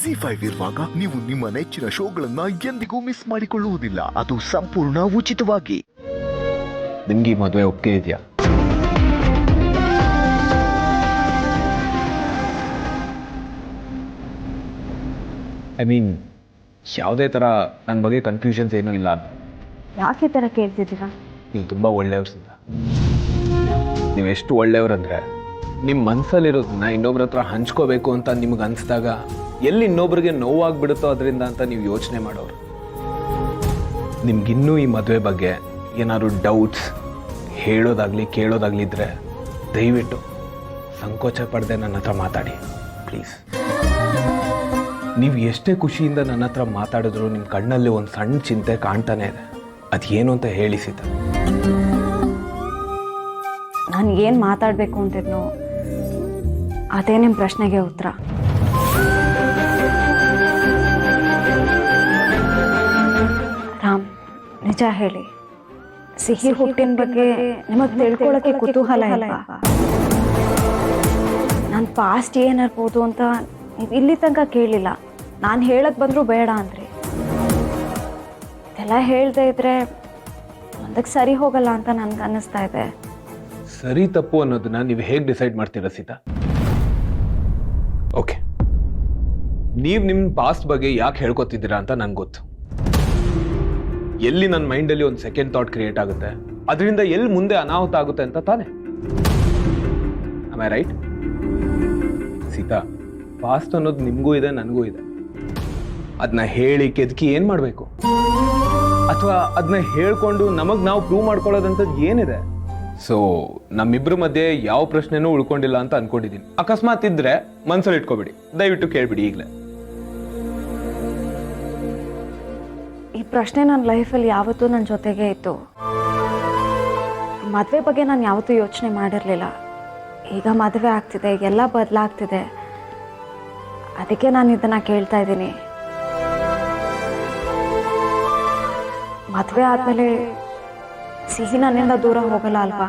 ಜಿ5 ಇರುವಾಗ ನೀವು ನಿಮ್ಮ ನೆಚ್ಚಿನ ಶೋಗಳನ್ನ ಎಂದಿಗೂ ಮಿಸ್ ಮಾಡಿಕೊಳ್ಳುವುದಿಲ್ಲ. ಅದು ಸಂಪೂರ್ಣ ಉಚಿತವಾಗಿ. ನಿಮ್ಗೆ ಈ ಮದುವೆ ಒಪ್ಪಿಗೆ ಇದೆಯಾ? ಐ ಮೀನ್ ಯಾವುದೇ ಥರ ನನ್ನ ಬಗ್ಗೆ ಕನ್ಫ್ಯೂಷನ್ಸ್ ಏನೂ ಇಲ್ಲ. ಯಾಕೆ ಥರ ಕೇಳ್ತಿದ್ದೀರಾ? ನೀವು ತುಂಬ ಒಳ್ಳೆಯವ್ರು ಸಿದ್ಧ. ನೀವು ಎಷ್ಟು ಒಳ್ಳೆಯವ್ರಂದರೆ ನಿಮ್ಮ ಮನಸ್ಸಲ್ಲಿರೋದನ್ನ ಇನ್ನೊಬ್ರ ಹತ್ರ ಹಂಚ್ಕೋಬೇಕು ಅಂತ ನಿಮ್ಗೆ ಅನಿಸಿದಾಗ ಎಲ್ಲಿ ಇನ್ನೊಬ್ರಿಗೆ ನೋವಾಗ್ಬಿಡುತ್ತೋ ಅದರಿಂದ ಅಂತ ನೀವು ಯೋಚನೆ ಮಾಡೋರು. ನಿಮ್ಗಿನ್ನೂ ಈ ಮದುವೆ ಬಗ್ಗೆ ಏನಾದ್ರು ಡೌಟ್ಸ್ ಹೇಳೋದಾಗಲಿ ಕೇಳೋದಾಗಲಿ ಇದ್ದರೆ ದಯವಿಟ್ಟು ಸಂಕೋಚ ಪಡದೆ ನನ್ನ ಹತ್ರ ಮಾತಾಡಿ ಪ್ಲೀಸ್. ನೀವು ಎಷ್ಟೇ ಖುಷಿಯಿಂದ ನನ್ನ ಹತ್ರ ಮಾತಾಡಿದ್ರು ನಿಮ್ಮ ಕಣ್ಣಲ್ಲಿ ಒಂದು ಸಣ್ಣ ಚಿಂತೆ ಕಾಣ್ತಾನೆ ಇದೆ. ಅದೇನು ಅಂತ ಹೇಳಿಸಿದ್ದ. ನಾನು ಏನು ಮಾತಾಡಬೇಕು ಅಂತಿದ್ನೋ ಅದೇ ನಿಮ್ಮ ಪ್ರಶ್ನೆಗೆ ಉತ್ತರ. ರಾಮ್, ನಿಜ ಹೇಳಿ, ಸಿಹಿ ಹುಟ್ಟಿನ ಬಗ್ಗೆ ನಿಮಗೆ ತಿಳ್ಕೊಳ್ಳೋಕ್ಕೆ ಕುತೂಹಲ ಇಲ್ವಾ? ನನ್ನ ಪಾಸ್ಟ್ ಏನಿರ್ಬೋದು ಅಂತ ನೀವು ಇಲ್ಲಿ ತನಕ ಕೇಳಿಲ್ಲ. ನಾನು ಹೇಳಕ್ಕೆ ಬಂದರೂ ಬೇಡ ಅಂದ್ರಿ. ಇದೆಲ್ಲ ಹೇಳ್ದೆ ಇದ್ರೆ ಒಂದಕ್ಕೆ ಸರಿ ಹೋಗಲ್ಲ ಅಂತ ನನ್ಗೆ ಅನ್ನಿಸ್ತಾ ಇದೆ. ಸರಿ ತಪ್ಪು ಅನ್ನೋದನ್ನ ನೀವು ಹೇಗೆ ಡಿಸೈಡ್ ಮಾಡ್ತೀರಾ ಸೀತಾ? ಓಕೆ, ನೀವು ನಿಮ್ಮ ಪಾಸ್ಟ್ ಬಗ್ಗೆ ಯಾಕೆ ಹೇಳ್ಕೊತಿದ್ದೀರಾ ಅಂತ ನನ್ಗೆ ಗೊತ್ತು. ಎಲ್ಲಿ ನನ್ನ ಮೈಂಡಲ್ಲಿ ಒಂದು ಸೆಕೆಂಡ್ ಥಾಟ್ ಕ್ರಿಯೇಟ್ ಆಗುತ್ತೆ ಅದರಿಂದ ಎಲ್ಲಿ ಮುಂದೆ ಅನಾಹುತ ಆಗುತ್ತೆ ಅಂತ ತಾನೆ. Am I right? Sita, past ಅನ್ನೋದು ನಿಮಗೂ ಇದೆ ನನಗೂ ಇದೆ. ಅದನ್ನ ಹೇಳಿ ಕೆದಕಿ ಏನು ಮಾಡಬೇಕು? ಅಥವಾ ಅದನ್ನ ಹೇಳ್ಕೊಂಡು ನಮಗೆ ನಾವು ಪ್ರೂವ್ ಮಾಡ್ಕೊಳ್ಳೋದಂಥದ್ದು ಏನಿದೆ? ಸೊ ನಮ್ಮಿಬ್ರ ಮಧ್ಯೆ ಯಾವ ಪ್ರಶ್ನೆನೂ ಉಳ್ಕೊಂಡಿಲ್ಲ ಅಂತ ಅನ್ಕೊಂಡಿದ್ದೀನಿ. ಅಕಸ್ಮಾತ್ ಇದ್ರೆ ಮನ್ಸಲ್ಲಿ ಇಟ್ಕೋಬಿಡಿ, ದಯವಿಟ್ಟು ಕೇಳ್ಬಿಡಿ ಈಗಲೇ. ಈ ಪ್ರಶ್ನೆ ನನ್ನ ಲೈಫಲ್ಲಿ ಯಾವತ್ತೂ ನನ್ನ ಜೊತೆಗೆ ಇತ್ತು. ಮದುವೆ ಬಗ್ಗೆ ನಾನು ಯಾವತ್ತೂ ಯೋಚನೆ ಮಾಡಿರಲಿಲ್ಲ. ಈಗ ಮದುವೆ ಆಗ್ತಿದೆ, ಎಲ್ಲ ಬದಲಾಗ್ತಿದೆ, ಅದಕ್ಕೆ ನಾನು ಇದನ್ನು ಕೇಳ್ತಾ ಇದ್ದೀನಿ. ಮದುವೆ ಆದಮೇಲೆ ಸಿಹಿ ನನ್ನಿಂದ ದೂರ ಹೋಗಲ್ಲ ಅಲ್ವಾ?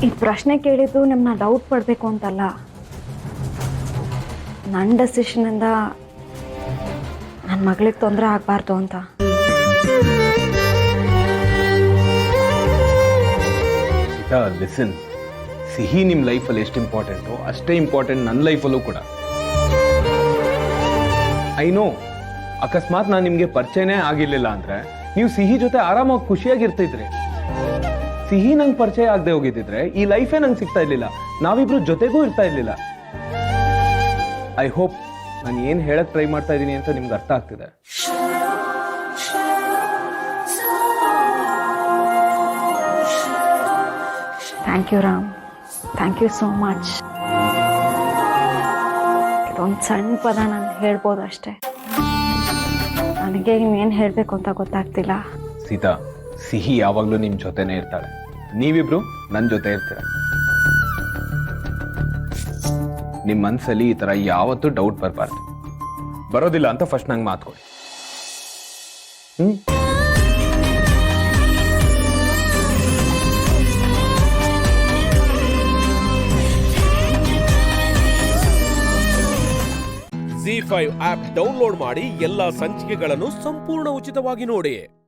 ಈ ಪ್ರಶ್ನೆ ಕೇಳಿದ್ದು ನಿಮ್ಮನ್ನ ಡೌಟ್ ಪಡಬೇಕು ಅಂತಲ್ಲ. ನನ್ನ ಡೆಸಿಷನಿಂದ ನನ್ನ ಮಗಳಿಗೆ ತೊಂದರೆ ಆಗಬಾರ್ದು ಅಂತ. ಲಿಸನ್, ಸಿಹಿ ನಿಮ್ಮ ಲೈಫಲ್ಲಿ ಎಷ್ಟು ಇಂಪಾರ್ಟೆಂಟು ಅಷ್ಟೇ ಇಂಪಾರ್ಟೆಂಟ್ ನನ್ನ ಲೈಫಲ್ಲೂ ಕೂಡ. ಐ ನೋ, ಅಕಸ್ಮಾತ್ ನಾನು ನಿಮಗೆ ಪರಿಚಯನೇ ಆಗಿರ್ಲಿಲ್ಲ ಅಂದ್ರೆ ನೀವು ಸಿಹಿ ಜೊತೆ ಆರಾಮಾಗಿ ಖುಷಿಯಾಗಿರ್ತಿದ್ರಿ. ಸಿಹಿ ನಂಗೆ ಪರಿಚಯ ಆಗದೆ ಹೋಗಿದ್ದಿದ್ರೆ ಈ ಲೈಫೇ ನಂಗೆ ಸಿಗ್ತಾ ಇರ್ಲಿಲ್ಲ, ನಾವಿಬ್ರು ಜೊತೆಗೂ ಇರ್ತಾ ಇರ್ಲಿಲ್ಲ. ಐ ಹೋಪ್ ನಾನು ಏನು ಹೇಳಕ್ ಟ್ರೈ ಮಾಡ್ತಾ ಇದ್ದೀನಿ ಅಂತ ನಿಮ್ಗೆ ಅರ್ಥ ಆಗ್ತಿದೆ. Thank you Ram, thank you so much. ಇದೊಂದು ಸಣ್ಣ ಪದ ನಾನು ಹೇಳ್ಬೋದು ಅಷ್ಟೇ. ನನಗೆ ಇನ್ನೇನು ಹೇಳಬೇಕು ಅಂತ ಗೊತ್ತಾಗ್ತಿಲ್ಲ. ಸೀತಾ, ಸಿಹಿ ಯಾವಾಗಲೂ ನಿಮ್ಮ ಜೊತೆನೇ ಇರ್ತಾಳೆ. ನೀವಿಬ್ರು ನನ್ನ ಜೊತೆ ಇರ್ತೀರ. ನಿಮ್ಮ ಮನಸ್ಸಲ್ಲಿ ಈ ಥರ ಯಾವತ್ತೂ ಡೌಟ್ ಬರಬಾರ್ದು. ಬರೋದಿಲ್ಲ ಅಂತ ಫಸ್ಟ್ ನಂಗೆ ಮಾತ್ಕೊಡಿ. ಜಿ5 ಆಪ್ ಡೌನ್ಲೋಡ್ ಮಾಡಿ ಎಲ್ಲಾ ಸಂಚಿಕೆಗಳನ್ನು ಸಂಪೂರ್ಣ ಉಚಿತವಾಗಿ ನೋಡಿ.